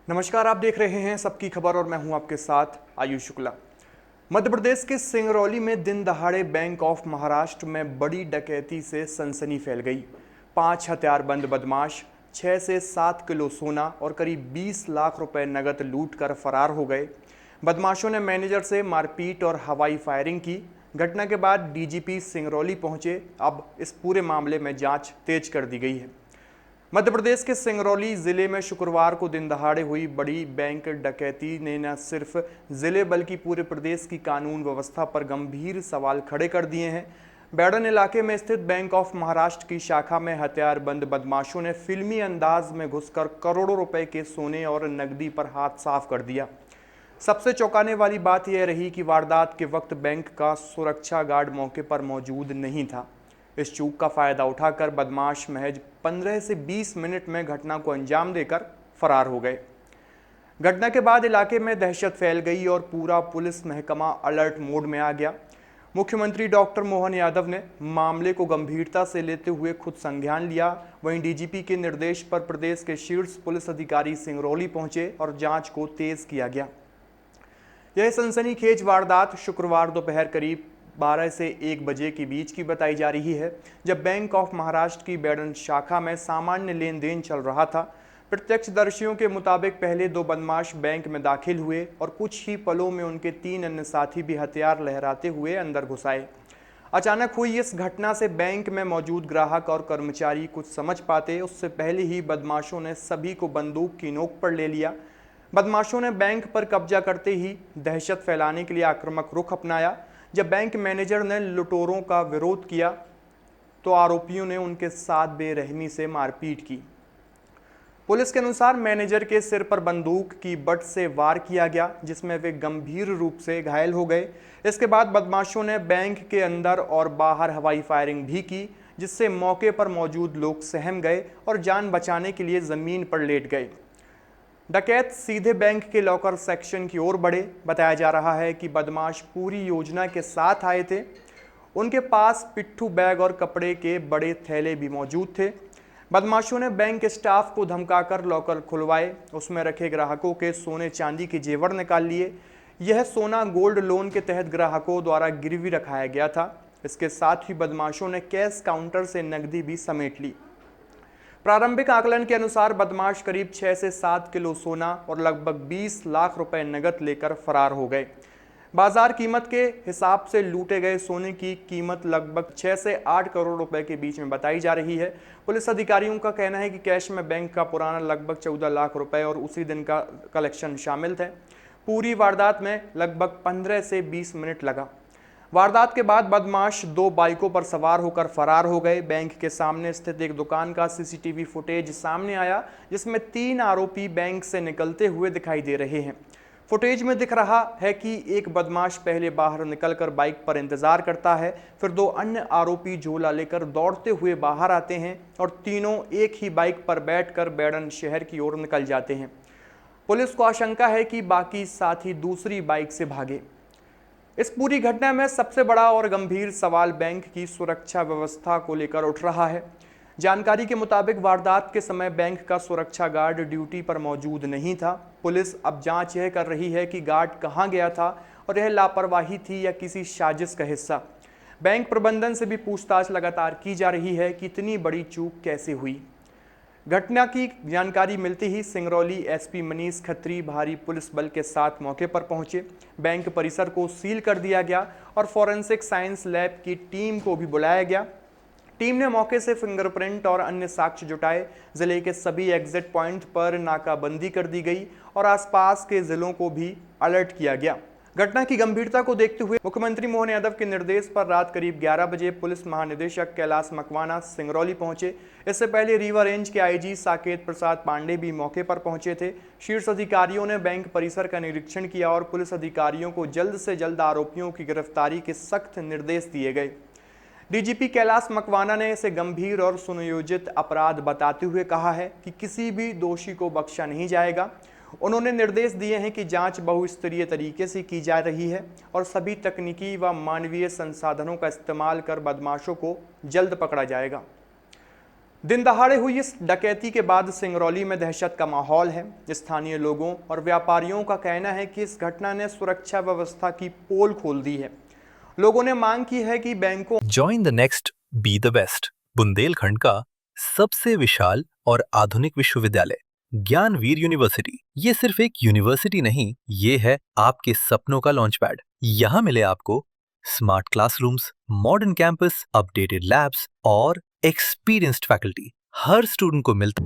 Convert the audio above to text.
नमस्कार, आप देख रहे हैं सबकी खबर और मैं हूं आपके साथ आयुष शुक्ला। मध्य प्रदेश के सिंगरौली में दिन दहाड़े बैंक ऑफ महाराष्ट्र में बड़ी डकैती से सनसनी फैल गई। 5 हथियारबंद बदमाश 6 से 7 किलो सोना और करीब 20 लाख रुपए नकद लूट कर फरार हो गए। बदमाशों ने मैनेजर से मारपीट और हवाई फायरिंग की। घटना के बाद डीजीपी सिंगरौली पहुंचे। अब इस पूरे मामले में जांच तेज कर दी गई है। मध्य प्रदेश के सिंगरौली जिले में शुक्रवार को दिन दहाड़े हुई बड़ी बैंक डकैती ने न सिर्फ जिले बल्कि पूरे प्रदेश की कानून व्यवस्था पर गंभीर सवाल खड़े कर दिए हैं। बैडन इलाके में स्थित बैंक ऑफ महाराष्ट्र की शाखा में हथियारबंद बदमाशों ने फिल्मी अंदाज में घुसकर करोड़ों रुपए के सोने और नकदी पर हाथ साफ कर दिया। सबसे चौंकाने वाली बात यह रही कि वारदात के वक्त बैंक का सुरक्षा गार्ड मौके पर मौजूद नहीं था। इस चूक का फायदा उठाकर बदमाश महज 15 से 20 मिनट में घटना को अंजाम देकर फरार हो गए। घटना के बाद इलाके में दहशत फैल गई और पूरा पुलिस महकमा अलर्ट मोड में आ गया। मुख्यमंत्री डॉक्टर मोहन यादव ने मामले को गंभीरता से लेते हुए खुद संज्ञान लिया। वहीं डीजीपी के निर्देश पर प्रदेश के शीर्ष पुलिस अधिकारी सिंगरौली पहुंचे और जांच को तेज किया गया। यह सनसनीखेज वारदात शुक्रवार दोपहर करीब 12 से 1 बजे के बीच की बताई जा रही है, जब बैंक ऑफ महाराष्ट्र की बैडन शाखा में सामान्य लेन देन चल रहा था। प्रत्यक्षदर्शियों के मुताबिक पहले 2 बदमाश बैंक में दाखिल हुए और कुछ ही पलों में उनके 3 अन्य साथी भी हथियार लहराते हुए अंदर घुस आए। अचानक हुई इस घटना से बैंक में मौजूद ग्राहक और कर्मचारी कुछ समझ पाते उससे पहले ही बदमाशों ने सभी को बंदूक की नोक पर ले लिया। बदमाशों ने बैंक पर कब्जा करते ही दहशत फैलाने के लिए आक्रामक रुख अपनाया। जब बैंक मैनेजर ने लुटेरों का विरोध किया तो आरोपियों ने उनके साथ बेरहमी से मारपीट की। पुलिस के अनुसार मैनेजर के सिर पर बंदूक की बट से वार किया गया, जिसमें वे गंभीर रूप से घायल हो गए। इसके बाद बदमाशों ने बैंक के अंदर और बाहर हवाई फायरिंग भी की, जिससे मौके पर मौजूद लोग सहम गए और जान बचाने के लिए जमीन पर लेट गए। डकैत सीधे बैंक के लॉकर सेक्शन की ओर बढ़े। बताया जा रहा है कि बदमाश पूरी योजना के साथ आए थे। उनके पास पिट्ठू बैग और कपड़े के बड़े थैले भी मौजूद थे। बदमाशों ने बैंक स्टाफ को धमकाकर लॉकर खुलवाए। उसमें रखे ग्राहकों के सोने चांदी के जेवर निकाल लिए। यह सोना गोल्ड लोन के तहत ग्राहकों द्वारा गिरवी रखाया गया था। इसके साथ ही बदमाशों ने कैश काउंटर से नकदी भी समेट ली। प्रारंभिक आकलन के अनुसार बदमाश करीब 6 से 7 किलो सोना और लगभग 20 लाख रुपए नकद लेकर फरार हो गए। बाजार कीमत के हिसाब से लूटे गए सोने की कीमत लगभग 6 से 8 करोड़ रुपए के बीच में बताई जा रही है। पुलिस अधिकारियों का कहना है कि कैश में बैंक का पुराना लगभग 14 लाख रुपए और उसी दिन का कलेक्शन शामिल थे। पूरी वारदात में लगभग 15 से 20 मिनट लगा। वारदात के बाद बदमाश 2 बाइकों पर सवार होकर फरार हो गए। बैंक के सामने स्थित एक दुकान का सीसीटीवी फुटेज सामने आया, जिसमें 3 आरोपी बैंक से निकलते हुए दिखाई दे रहे हैं। फुटेज में दिख रहा है कि एक बदमाश पहले बाहर निकलकर बाइक पर इंतजार करता है, फिर 2 अन्य आरोपी झोला लेकर दौड़ते हुए बाहर आते हैं और तीनों एक ही बाइक पर बैठकर बैडन शहर की ओर निकल जाते हैं। पुलिस को आशंका है कि बाकी साथी दूसरी बाइक से भागे। इस पूरी घटना में सबसे बड़ा और गंभीर सवाल बैंक की सुरक्षा व्यवस्था को लेकर उठ रहा है। जानकारी के मुताबिक वारदात के समय बैंक का सुरक्षा गार्ड ड्यूटी पर मौजूद नहीं था। पुलिस अब जांच यह कर रही है कि गार्ड कहां गया था और यह लापरवाही थी या किसी साजिश का हिस्सा। बैंक प्रबंधन से भी पूछताछ लगातार की जा रही है कि इतनी बड़ी चूक कैसे हुई। घटना की जानकारी मिलते ही सिंगरौली एसपी मनीष खत्री भारी पुलिस बल के साथ मौके पर पहुंचे। बैंक परिसर को सील कर दिया गया और फॉरेंसिक साइंस लैब की टीम को भी बुलाया गया। टीम ने मौके से फिंगरप्रिंट और अन्य साक्ष्य जुटाए। जिले के सभी एग्जिट पॉइंट पर नाकाबंदी कर दी गई और आसपास के जिलों को भी अलर्ट किया गया। घटना की गंभीरता को देखते हुए मुख्यमंत्री मोहन यादव के निर्देश पर रात करीब 11 बजे पुलिस महानिदेशक कैलाश मकवाना सिंगरौली पहुंचे। इससे पहले रीवा रेंज के आईजी साकेत प्रसाद पांडे भी मौके पर पहुंचे थे। शीर्ष अधिकारियों ने बैंक परिसर का निरीक्षण किया और पुलिस अधिकारियों को जल्द से जल्द आरोपियों की गिरफ्तारी के सख्त निर्देश दिए गए। डीजीपी कैलाश मकवाना ने इसे गंभीर और सुनियोजित अपराध बताते हुए कहा है कि किसी भी दोषी को बख्शा नहीं जाएगा। उन्होंने निर्देश दिए हैं कि जांच बहुस्तरीय तरीके से की जा रही है और सभी तकनीकी व मानवीय संसाधनों का इस्तेमाल कर बदमाशों को जल्द पकड़ा जाएगा। दिन दहाड़े हुई इस डकैती के बाद सिंगरौली में दहशत का माहौल है। स्थानीय लोगों और व्यापारियों का कहना है कि इस घटना ने सुरक्षा व्यवस्था की पोल खोल दी है। लोगों ने मांग की है कि बैंकों join the next be the best Bundelkhand का सबसे विशाल और आधुनिक विश्वविद्यालय ज्ञानवीर यूनिवर्सिटी। ये सिर्फ एक यूनिवर्सिटी नहीं, ये है आपके सपनों का लॉन्च पैड। यहाँ मिले आपको smart classrooms, modern campus, updated labs और एक्सपीरियंस्ड फैकल्टी। हर स्टूडेंट को मिलता